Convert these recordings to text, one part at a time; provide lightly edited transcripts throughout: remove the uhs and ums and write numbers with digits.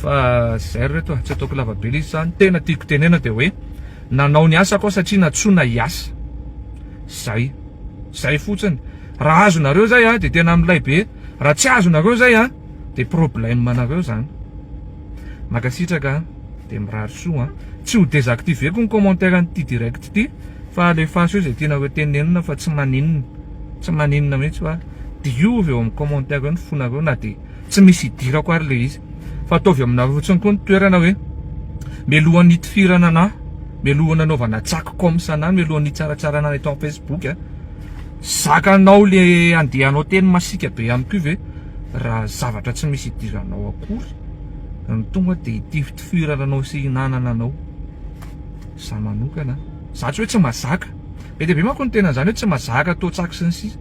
fa zay reto tsy ataoko lavabe izy zany tena tiako tenena dia hoe nanao ny asa koa satria natsoina hiasa zay fotsiny raha azonareo zay dia tena milay be raha tsy azonareo zay dia problème anareo zany makasitraka dia mirary soa tsy ho désactiveko ny commentaire an'ity direct ity fa alefaso io zay tiana hoe tenenina fa tsy maninona mihitsy fa diovy eo amin'ny commentaire ny fonareo na dia tsy misy idirako ary le izy fa ataovy aminareo fotsiny koa ny toerana hoe mialohan'ny hitifirana anahy mialohan'ny anaovana tsako comme ça anahy mialohan'ny tsaratsara anahy eto amin'ny Facebook zakanao le andehanao teny masika be amiko ve raha zavatra tsy misy idiranao akory ny tonga dia hitifitifirananao sy hinanana anao za manokana za tsy hoe tsy mazaka be dia be manko ny tena zany hoe tsy mazaka atao tsako sy ny sisa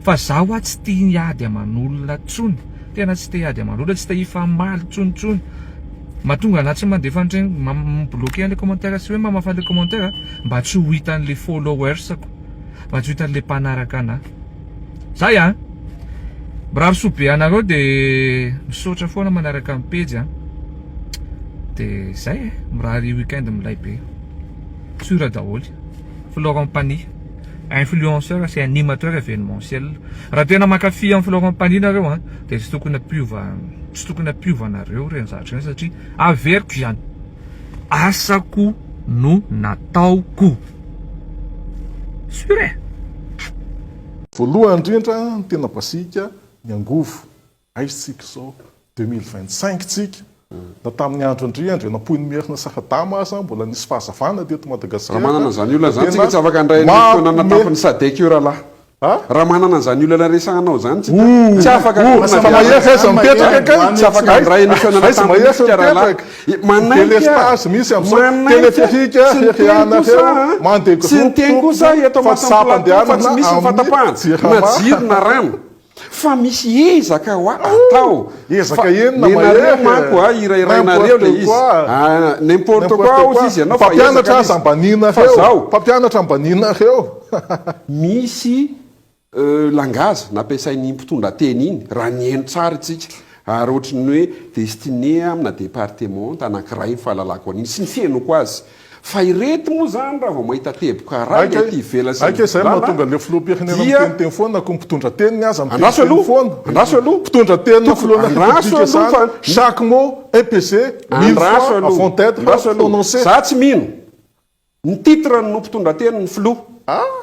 fa zaho tsy tia hiady aman'olona tsony tena tsy tia hiady aman'olona tsy tia hifamaly tsonitsony mahatonga anahy tsy mandefa an'ireny mibloquer an'le commentaire sy hoe mamafa an'le commentaire mba tsy ho hitan'le followersako mba tsy ho hitan'le mpanaraka anahy zay mirary soabe anareo dia misaotra foana manaraka amin'ny page dia zay mirary weekend milay be sura daholy Florent Pagny influenceur sy animateur événementiel raha tena mankafy amin'ny Florent Pagny nareo dia tsy tokony ampiovanareo reny zavatra reny satria averiko ihany asako no nataoko sure voalohany indrindra ny tena basika miangovo aisitsika zao 2025 tsika da tamin'ny andro andriandro napoiny mierina sahadama asa mbola nisy fahazavana teto Madagasikara raha manana an'izany olona zany tsika tsy afaka handray fotoana tampony sadek io rahalahy raha manana an'izany olona resagnanao zany tsy afaka mipetraka tsy afaka handray ny fotoana tampony rahalahy telespace misy am'izao telefihika heheanareo mandeko tsy niteny kosa eto masamplato fa tsy misy mifatapahana na jiro na rano fa misy ezaka atao ezaka enareo manko irairainareo le izy n'importe quoi ozy izy ianao fampianatra aza mpampianatra ambaninareo misy langaza nampiasain'ny mpitondra teny iny raha nieno tsara itsika ary ohatrany hoe destiné amina département anankiray ny fahalalako an'iny sy ny fienoko azy fa ireto moa zany raha vao mahita teboka raha ty ivela aika zay mahatonga le filoham-pirenena miteniteny foana ko mpitondra teniny aza andraso aloha mpitondra tenina filohanapika zany chaque mot épc mille fois avant d'être prononcé za tsy mino ny titre no mpitondra teny ny filoha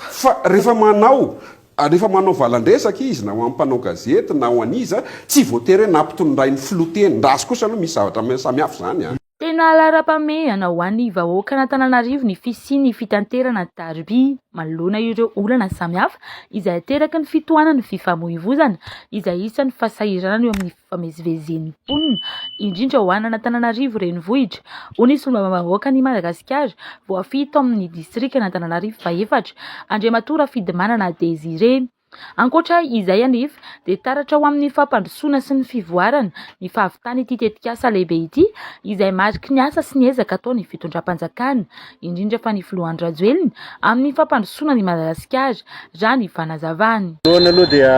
fa rehefa manao valandresaka izy na ho ampanao gazety na ho aniza tsy voatery hoe nampitondray ny filoha teny ndraso kosa aloha misy zavatra samihafa zany tena lara-pamehana ho an'ny vahoaka n'Antananarivo ny fisiany fitanterana darby manoloana ireo olana samihafa izay ateraky ny fitohanany fifamoivoizana izay isan'ny fasahirana eo amin'ny fifamezivezen'ny mponina indrindra ho an'Antananarivo renivohitra ho nisy vahoaka ny Madagasikara voafito amin'ny distrika n'Antananarivo faefatra Andriamatoa Rafidimanana Désiré ankoatra izay anefa dia taratra ho amin'ny fampandrosoana sy ny fivoarana ny fahavitany ity tetikasa lehibe ity izay mariky ny asa sy ny ezaka ataony fitondram-panjakana indrindra fa ny filohan'ny Rajoelina amin'ny fampandrosoana ny Madagasikara raha ny fanazavany. Lohany aloha dia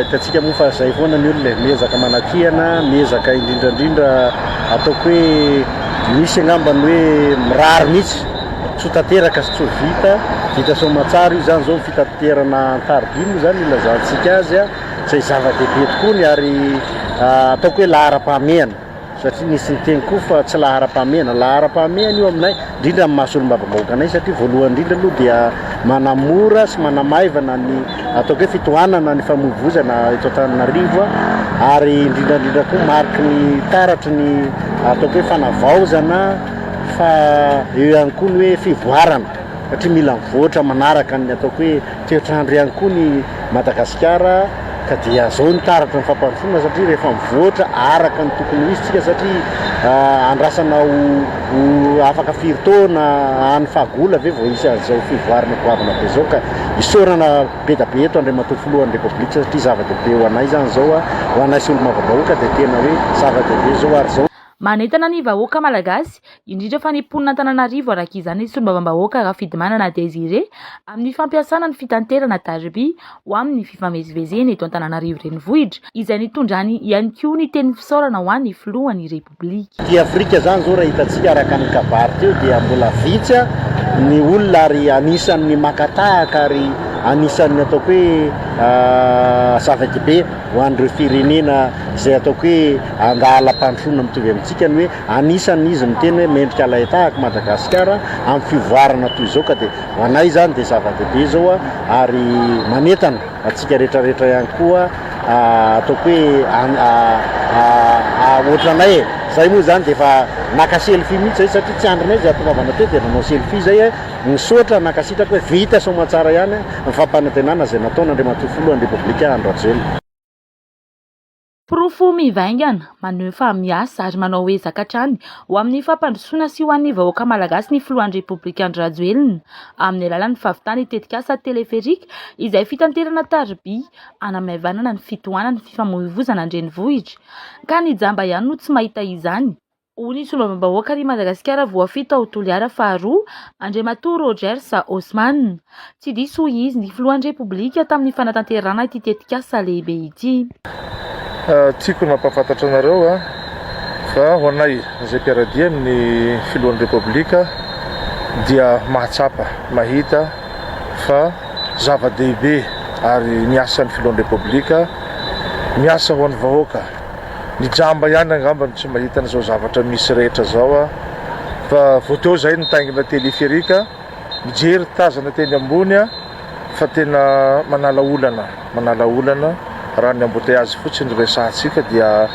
hitantsika moa fa zay foana ny olona miezaka manakihana miezaka indrindrandrindra ataoko hoe misy angambany hoe mirary mihitsy tsy tanteraka sy tsy vita somatsara io zany zao fitaterana taribimo zany ilazantsika azy zay zava-dehibe tokoa ny ary ataoko hoe lahara-pahamehana satria nisy nyteny koa fa tsy lahara-pahamehana io aminay indrindra amin'ny mahasolom-bavambahoaka anay satria voalohany indrindra aloha dia manamora sy manamaivana ny ataoko hoe fitohanana ny famoivozana eto Antananarivo ary indrindrandrindra koa mariky ny taratry ny ataoko hoe fanavaozana fa eo ihany koa ny hoe fivoarana satria mila mivoatra manaraka ny ataoko hoe toetrandro ihany koa ny Madagasikara ka dia zao ny taratra ny fampandrosoana satria rehefa mivoatra araka ny tokony ho izy tsika satria andrasana ho afaka firy-taona any fahagola ve vao isy azao fivoarana goavana be zao ka isorana be da be eto Andriamatoa filohan'ny Repoblika satria zava-dehibe ho anay zany zao ho anay sy olo mavavahoaka dia tena hoe zava-dehibe zao ary zao manentana ny vahoaka malagasy indrindra fa ny mponina Antananarivo araka izany solombavambahoaka Rafidimanana Désiré amin'ny fampiasana ny fitanterana tarby ho amin'ny fifamezivezena eto Antananarivo renivohitra izay nitondrany ihany koa ny teny fisaorana ho an'ny filohan'ny Repoblika. Ty Afrika zany zao raha hitantsika araka ny kabary teo dia mbola vitsy ny olona ary anisan'ny makatahaka ary anisan'ny ataoko hoe zavaky be ho an'ireo firenena izay ataoko hoe andalam-pandroana mitovy amintsika ny hoe anisan'ny izy miteny hoe mendrika lahitahaka Madagasikara amin'ny fivoarana toy izao ka dia ho anay zany dia zava-dehibe zao ary manentana atsika rehetrarehetra ihany koa ataoko hoe ohatranay zay moa zany dia efa naka selfie mihitsy zay satria tsy andronay zay atonavana teo dia nanao selfie zay misaotra nakasitraka hoe vita somatsara ihany ny fampanantenana zay nataon'Andriamatoa Filohan'ny Repoblika Andry Rajoelina. Porofo mivaingana maneho fa miasa ary manao hoe zakatrany ho amin'ny fampandrosoana sy ho an'ny vahoaka malagasy ny Filohan'ny Repoblika Andry Rajoelina amin'ny alalan'ny fahavitany tetikasa teleferika izay fitanterana tarby anamaevanana ny fitohanana ny fifamoivoizana an-drenivohitra ka ny jamba ihany no tsy mahita izany. Hoy solombavambahoaka ny Madagasikara voafito ao Toliara faharoa Andriamatoa Rogers Osman. Tsy diso izy ny Filohan'ny Repoblika tamin'ny fanatanterana ity tetikasa lehibe ity. Tiako ny mampafantatra anareo fa ho anay izay mpiaradia amin'ny Filohan'ny Repoblika dia mahatsapa mahita fa zava-dehibe ary miasa ny Filohan'ny Repoblika miasa ho an'ny vahoaka. Ny jamba ihany angamba tsy mahita n'izao zavatra misy rehetra zao fa voateo zay nitaingina teleferika mijery tazana teny ambony fa tena manala olana raha ny embouteillage fotsiny resahantsika dia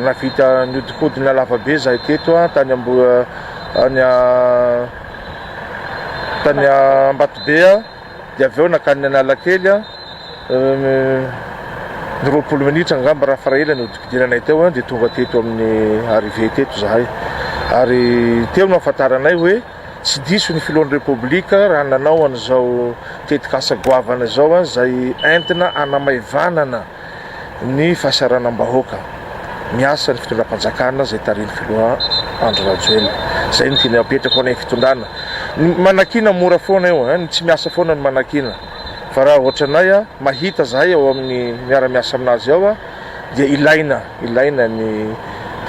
navita niodikodina lavabe zahay teto tany Ambatobe dia avy eo nakany Analakely ny 20 minitra angamba raha farahela ny odikodinanay teo dia tonga teto amin'ny arrivé teto zahay ary teo no ahafantaranay hoe tsy diso ny Filohan'ny Repoblika raha nanao an'izao tetikasa goavana zao zay entina anamaevanana ny fahasaranam-bahoaka miasa ny fitondram-panjakana zay tarin'ny Filoha Andry Rajoelina. Zay ny tiana apetraka ho anay fitondrana. Manakina mora foana eo tsy miasa foana ny manakina fa raha ohatranay mahita zahay ao amin'ny miara-miasa aminazy ao dia ilaina ny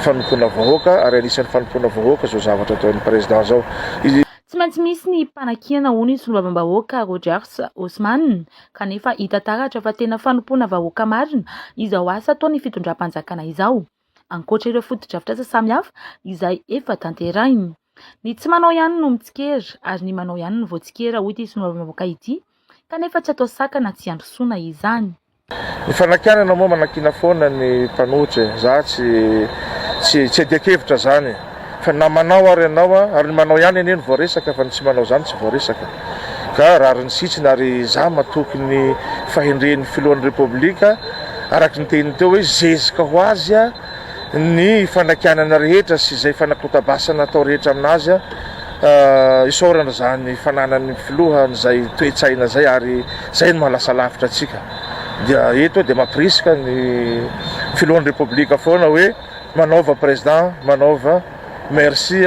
fanompoana vahoaka ary anisan'ny fanompoana vahoaka zao zavatra ataon'ny président zao. Tsy maintsy misy ny mpanakina hoy ny solombavambahoaka Rogers Osman kanefa hita taratra fa tena fanompoana vahoaka marina izao asa ataon'ny fitondram-panjakana izao ankoatra ireo foto-drafitrasa samihafa izay efa tanterahiny. Ny tsy manao ihany no mitsikera ary ny manao ihany no voatsikera hoy ity solombavambahoaka ity kanefa tsy atao sakana tsy androsoana izany. Ny fanakianana moa manakina foana ny mpanohitra za tsy adiakevitra zany fa na manao ary ianao ary manao ihany eny voaresaka fa tsy manao zany tsy voaresaka ka raha ny sitsiny ary za matoky ny fahendren'ny Filohan'ny Repoblika araka ny teniny teo hoe zezika ho azy ny fanakianana rehetra sy izay fanakotabasana atao rehetra aminazy isaorana zany fananan'ny filoha zay toetsaina zay ary zay no mahalasa lavitra atsika dia eto dia mampirisika ny Filohan'ny Repoblika foana hoe manaova président manaova merci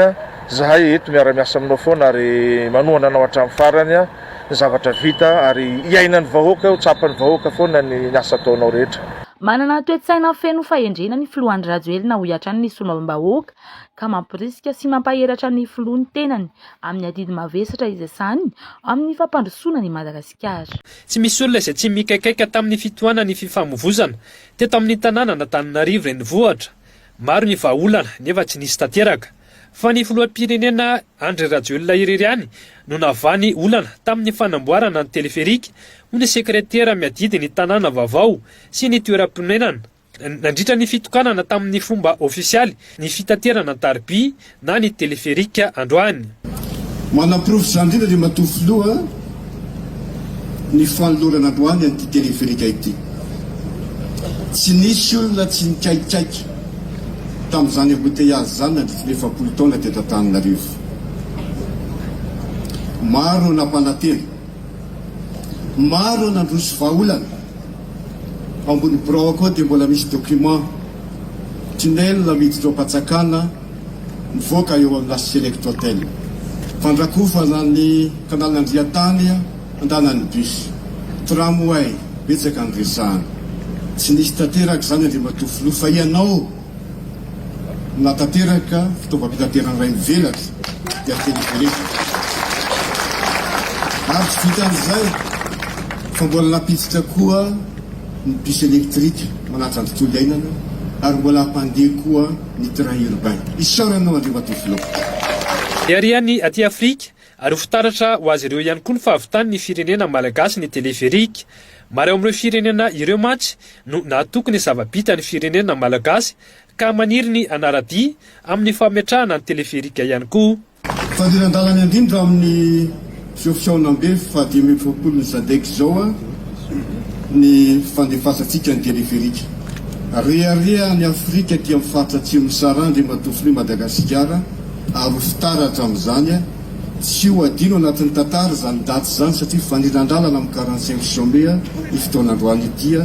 zahay eto miara-miasa aminao foana ary manohana anao hatramin'ny farany ny zavatra vita ary iainan'ny vahoaka tsapan'ny vahoaka foana ny asa ataonao rehetra. Manana toe-tsaina feno fahendrena ny Filohan'ny Rajoelina ho hiatrany ny solombavambahoaka ka mampirisika sy mampaheratra ny filohan'ny tenany amin'ny adidy mavesatra izasany amin'ny fampandrosoana ny Madagasikara. Tsy misy olona izay tsy mikaikaika tamin'ny fitohanana ny fifamoivoizana teto amin'ny tanàna n'Antananarivo renivohitra. Maro ny vahaolana nefa tsy nisy tanteraka fa ny filoham-pirenena Andry Rajoelina irery ihany no navany olana tamin'ny fanamboarana ny teleferika ho ny sekretera miadidy ny tanàna vaovao sy ny toeram-ponenana nandritra ny fitokanana tamin'ny fomba ofisialy ny fitaterana tarby na ny teleferika androany. Manaprofo zany indrindra ny matoa filoha ny fanolorana androany an'ity teleferika ity. Tsy nisy olona tsy nikaikaiky tamin'izany embouteillage zany nandritra 20 taona teto Antananarivo. Maro nampanately, maro nandroso vahaolana ambony birao koa dia mbola misy document tunnel miditra ao Patsakana mivoaka eo amin'ny Las Select Hotel. Fandrakofana ny kanalan'Andriatany andanan'ny bus. Tramway betsaka ny resahana. Tsy nisy tanteraka zany Andriamatoa Filoha fa ianao natanteraka fitaovam-pitaterana iray mivelatra dia teleferika. Ary tsy vitan'izay fa mbola nampiditra koa ny bus électrique manatra ny tontolo iainana ary mbola hampandeha koa ny train urbain. Isaoranao Andriamatoa Filoha. Ariany aty Afrika ary ho fitaratra ho azy ireo ihany koa ny fahavitany ny firenena malagasy ny teleferika. Maro eo amin'ireo firenena ireo mantsy no natokony zava-bita ny firenena malagasy ka maniry ny anaradia amin'ny fametrahana ny teleferika ihany koa. Fandrinan-dalana indrindra amin'ny fiofionambe fa 2020 ny sadek zao ny fandefasantsika ny teleferika. Rearea ny Afrika tia amin'ny faritra atsimo Sahara Andriamatoa Filoha Madagasikara ary fitaratra amin'izany tsy ho adino anatin'ny tantara zany daty zany satria fandrinan-dalana amin'ny 45 somea ny fotoanandroany ity.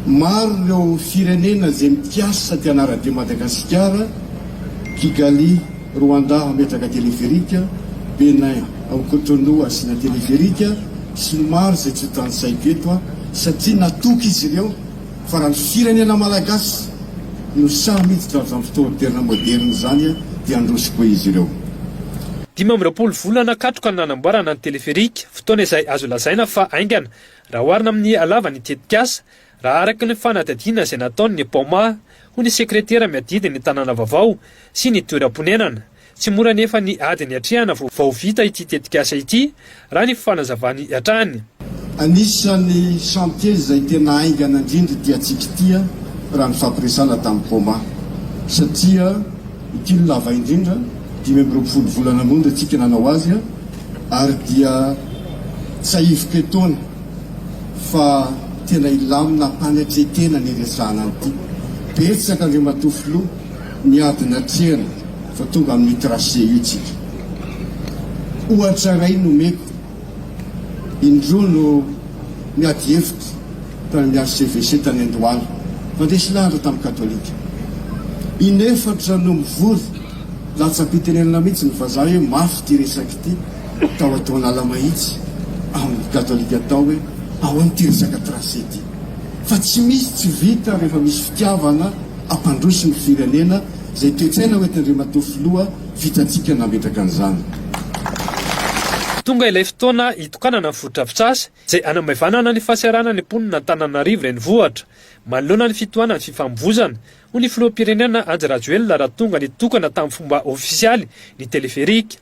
Maro ireo firenena izay mikiasa ty anaradia Madagasikara, Kigali, Rwanda ametraka teleferika, Benin ao Cotonou asina teleferika, sy maro izay tsy tansaiko eto satria natoky izy ireo fa raha ny firenena malagasy no samy miditra amin'ny fitaovam-pitoerana moderne zany dia androsiko izy ireo. 15 volana katroka ny nanamboarana ny teleferika, fotoana izay azo lazaina fa aingana raha oharina amin'ny alavany tetikasa raha araka ny fanadadiana izay nataony ny Poma ho ny sekretera miadidy ny tanàna vaovao sy ny toeram-ponenana. Tsy mora nefa ny ady ny atrehana vao vita ity tetikasa ity raha ny fanazavany hatrany. Anisan'ny chantier izay tena aingana indrindra ity atsika ity raha ny fampiresana tamin'ny Poma satria ity no lava indrindra 20 volana monja atsika nanao azy ary dia tsy aivoka etoana fa tena ilamina mpanetretena ny resahana an'ity. Betsaka Andriamatoa Filoha ny adiny atrehana fa tonga amin'ny tracé io tsika. Ohatra ray nomeko indroa no miady hevitra tany miaro CVC tany Andohalo mandresy lahatra tamin'ny katolika. Inefatra no mivory latsam-pitenenana mihitsy ny vazaha hoe mafy ty resaka ity tao atao analamahitsy amin'ny katolika tao hoe ao amin'ity resaka tracé ity. Fa tsy misy tsy vita rehefa misy fitiavana ampandroso ny firenena izay toetsaina hoety Andriamatoa Filoha vitantsika nametraka an'izany. Tonga ilay fotoana hitokanana ny foto-drafitrasa izay anamaivanana ny fahasiarana ny mponina Antananarivo renivohitra manoloana ny fitohanana ny fifamoivoizana ho ny filoham-pirenena Andry Rajoelina raha tonga nitokana tamin'ny fomba ofisialy ny teleferika.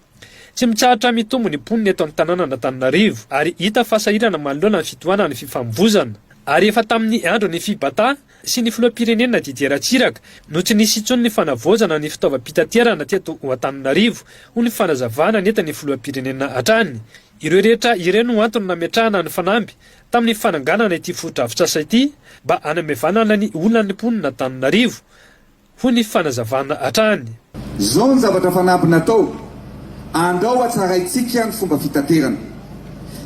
Tsy mitsahatra mitombo ny mponina eto amin'ny tanàna Antananarivo ary hita fasahirana manoloana ny fitohanana ny fifamoivoizana. Ary efa tamin'ny andro ny fibata sy ny filoham-pirenena Didier Ratsiraka no tsy nisy intsony ny fanavoazana ny fitaovam-pitaterana teto Antananarivo ho ny fanazavana neta ny filoham-pirenena hatrany. Ireo rehetra ireo no antony nametrahana ny fanamby tamin'ny fananganana ity foto-drafitrasa ity mba anamevanana ny olona ny mponina Antananarivo ho ny fanazavana hatrany. Zao ny zavatra fanampy natao andao atsaraitsika ny fomba fitaterana.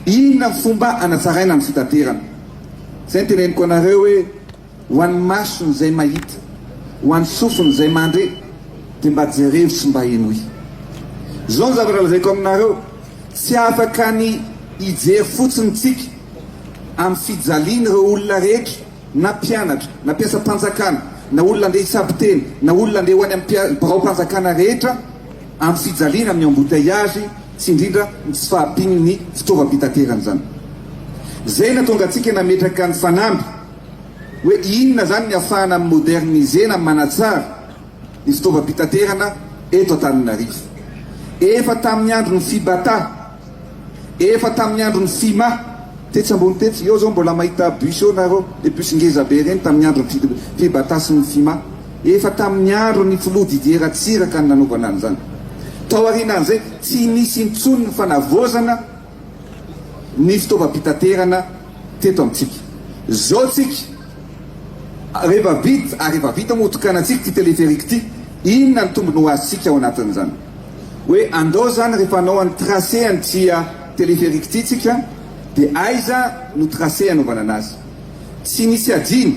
Inona ny fomba anatsaraina ny fitaterana? Zay teneniko anareo hoe ho an'ny masony izay mahita, ho an'ny sofiny izay mandre dia mba jerevitsy mba enoy. Zao ny zavatra lazaiko aminareo, tsy afaka ny hijery fotsiny tsika amin'ny fijaliana ireo olona rehetra na mpianatra, na mpiasa mpanjakana, na olona andeha hisapiteny, na olona andeha ho any amin'ny barao-mpanjakana rehetra amin'ny fijaliana amin'ny embouteillage sy indrindra tsy fahampiny ny fitaovam-pitaterana zany. Zay na tonga antsika nametraka ny fanamby hoe inona zany ny ahafahana modernisena manatsara ny fitaovam-pitaterana eto Antananarivo. Efa tamin'ny andro ny fibata, efa tamin'ny andro ny fima, tetsy ambony tetsy eo zao mbola mahita bus eo nareo, le bus ngeza be reny tamin'ny andro ny fibata sy ny fima. Efa tamin'ny andro ny filoha Didier Ratsiraka ny nanaovana an'izany. Tao aorianan'izay tsy nisy intsony ny fanavozana ny fitaovam-pitaterana teto amintsika. Zao tsika rehefa vita motokanantsika ty teleferika ty, inona ny tombony ho azitsika ao anatin'izany? Hoe andao zany rehefa anao any tracé an'tia teleferika ty tsika dia aiza no tracé anaovana anazy. Tsy nisy adiny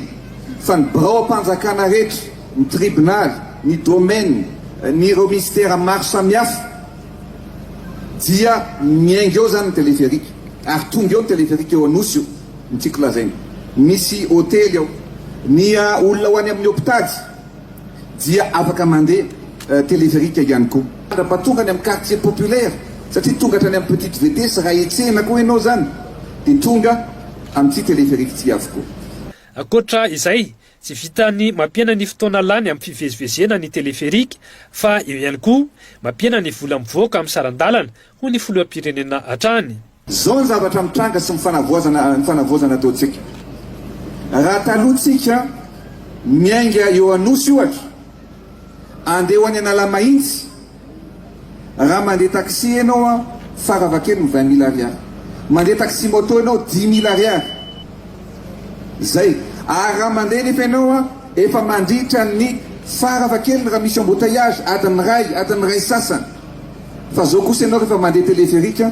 fa ny barao-mpanjakana rehetra ny tribunal, ny domaine, ny ireo ministère maro samihafa dia miainga eo zany ny téléphérique ary tonga eo ny téléphérique eo anosy io ny tiako lazainy misy hôtely ao ny olona ho any amin'ny hôpitaly dia afaka mandeha téléphérique ihany koa raha tonga any amin'ny quartier populaire satria tonga hatrany amin'ny petite vitesse raha etsena koa ianao zany dia tonga amin'ity téléphérique ty avokoa. Ankoatra izay tsy vitany mampiana ny fotoana lany amin'ny fivezivezena ny téléphérique fa eo ihany koa mampiana ny vola mivoaka amin'ny sarandalana ho ny filoham-pirenena hatrany. Zao ny zavatra mitranga sy mifanavoazana ataontsika. Raha talohantsika miainga eo anosy ohatra andeha ho any Analamahitsy raha mandeha taxi ianao faravakely ny 20 000 ariary, mandeha taxi moto ianao 10 000 ariary zay. Ary raha mandeha nefa ianao efa mandritra ny faravakely raha misy embouteillage adiny ray sasany. Fa zao kosa ianao rehefa mandeha téléphérique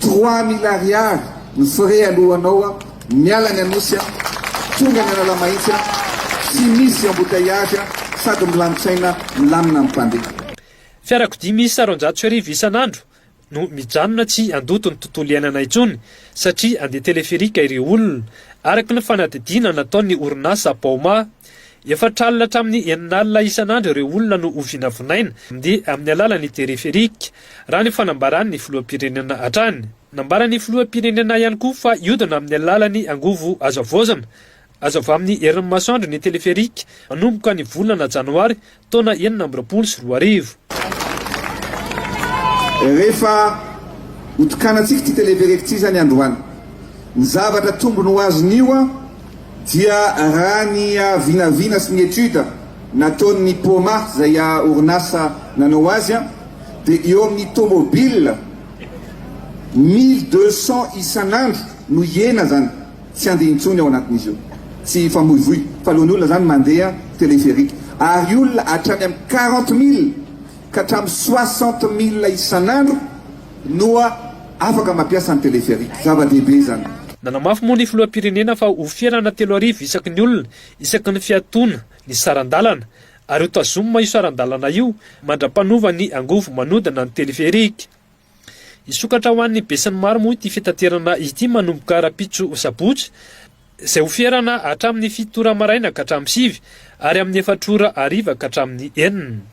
3 000 ariary ny frais alohanao miala ny anosy tonga ny Analamahitsy tsy misy embouteillage sady milamitsaina milamina amin'ny mpandeha. Fiarakodia misy 400 isan'andro no mijanona tsy andoto ny tontolo iainana intsony satria andeha téléphérique ireo olona. Araka ny fanadidina nataon'ny orinasa Baoma, efatra alina hatramin'ny 9 alina isan'andro ireo olona no hovinavinaina mandeha amin'ny alalan'ny téléphérique raha ny fanambaran'ny filoham-pirenena hatrany. Nambaran'ny filoham-pirenena ihany koa fa iodina amin'ny alalan'ny angovo azo avoazana. Azo avy amin'ny herin'ny masoandro ny téléphérique manomboka ny volana janoary taona 2024. Rehefa hotokanatsika ty téléphérique ty zany androany, ny zavatra tombony ho azon'io dia raha ny vinavina sy ny étude nataon'ny Poma zay orinasa nanao azy dia eo amin'ny tomobile 1200 isan'andro no iena zany tsy andeha intsony ao anatin'izy io, tsy famoivoy fa alohan'ny olona zany mandeha téléphérique. Ary olona hatrany amin'ny 40 000 ka hatramin'ny 60 000 isan'andro noa afaka mampiasa ny téléphérique. Zava-dehibe zany. Nanamafy moa ny filoham-pirenena fa ho fiainana 3,000 isaky ny olona isaky ny fiatoana ny sarandalana ary ho tazomina io sarandalana io mandra-panova ny angovo manodina ny téléphérique. Isokatra ho an'ny besin'ny maro moa ity fitaterana ity manomboka rapitso sabotsy izay ho fiarana hatramin'ny 7 ora maraina ka hatramin'ny 5 ary amin'ny 4 ora hariva ka hatramin'ny 9.